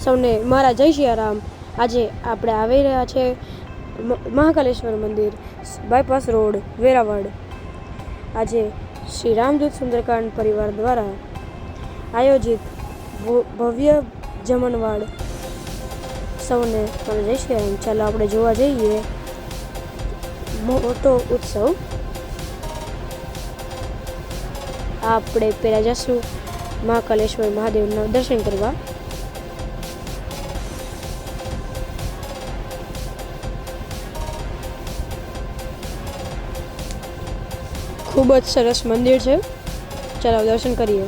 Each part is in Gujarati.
સૌને મારા જય સિયારામ। આજે આપણે આવી રહ્યા છે મહાકાલેશ્વર મંદિર, બાયપાસ રોડ, વેરાવળ। આજે શ્રી રામદૂત સુંદરકાંડ પરિવાર દ્વારા આયોજિત ભવ્ય જમણવાર। સૌને મારા જય સિયારામ। ચાલો આપણે જોવા જઈએ મોટો ઉત્સવ। આપણે પહેલાં જશું મહાકાલેશ્વર મહાદેવના દર્શન કરવા। ખૂબ જ સરસ મંદિર છે, ચાલો દર્શન કરીએ।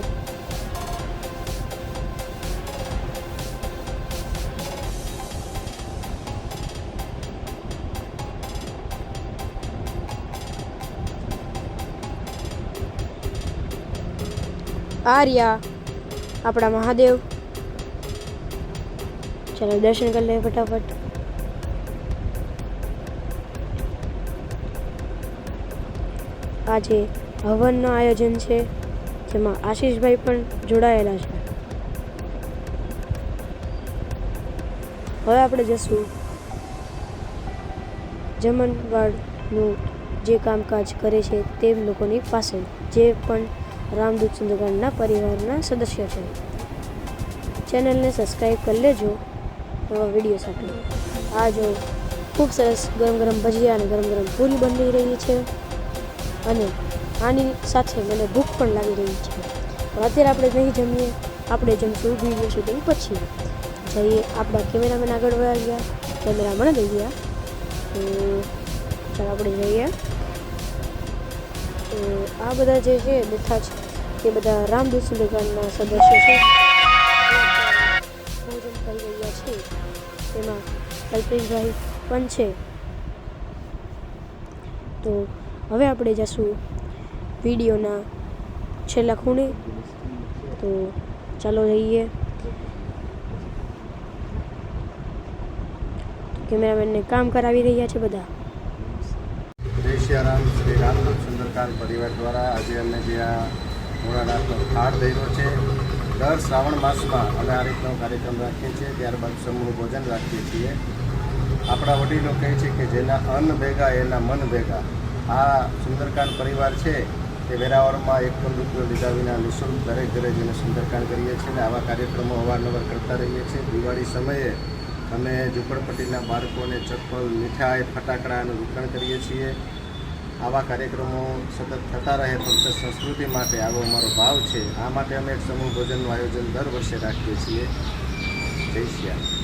આ રહ્યા આપણા મહાદેવ, ચાલો દર્શન કરી લઈએ ફટાફટ। આજે હવનનું આયોજન છે, જેમાં આશીષભાઈ પણ જોડાયેલા છે। હવે આપણે જશું જમણવારનું જે કામકાજ કરે છે તે લોકોની પાસે, જે પણ રામદૂત સુંદરકાંડના પરિવારના સદસ્ય છે। ચેનલને સબસ્ક્રાઈબ કરી લેજો નવા વિડીયો સાથે। આ જો ખૂબ સરસ ગરમ ગરમ ભજીયા અને ગરમ ગરમ પૂરી બની રહી છે, અને આની સાથે મને ભૂખ પણ લાગી રહી છે। પણ અત્યારે આપણે નહીં જમીએ, આપણે જમશું વિડીયો શૂટિંગ પછી। જઈએ, આપણા કેમેરામેન આગળ વયા ગયા, કેમેરામેન દઈ ગયા, તો ચાલો આપણે જઈએ। તો આ બધા જે છે બેઠા છે તે બધા રામદૂત સુંદરકાંડના સદસ્યો છે, ભોજન કરી રહ્યા છે। તેમાં કલ્પેશભાઈ પણ છે। તો હવે આપણે જશું વિડીયોના છેલ્લા ખૂણે, તો ચાલો જઈએ। કેમેરામેનને કામ કરાવી રહ્યા છે બધા। જય સિયારામ। શ્રી રામદૂત સુંદરકાંડ પરિવાર દ્વારા આજે અમે જે આ ભોળાનાથનો થાળ દઈરો છે, દર શ્રાવણ માસમાં અમે આ રીતનો કાર્યક્રમ રાખીએ છીએ। ત્યારબાદ સમૂહ ભોજન રાખીએ છીએ। આપણા વડીલો કહે છે કે જેના અન્ન ભેગા એના મન ભેગા। આ સુંદરકાંડ પરિવાર છે તે વેરાવળમાં એક પણ રૂપિયો લીધા વિના નિઃશુલ્ક દરેક ઘરે જઈને સુંદરકાંડ કરીએ છીએ, અને આવા કાર્યક્રમો અવારનવાર કરતા રહીએ છીએ। દિવાળી સમયે અમે ઝૂંપડપટ્ટીના બાળકોને ચપ્પલ, મીઠાઈ, ફટાકડાનું વિતરણ કરીએ છીએ। આવા કાર્યક્રમો સતત થતા રહે, ફક્ત સંસ્કૃતિ માટે આવો અમારો ભાવ છે। આ માટે અમે એક સમૂહ ભોજનનું આયોજન દર વર્ષે રાખીએ છીએ। જય સિયારામ।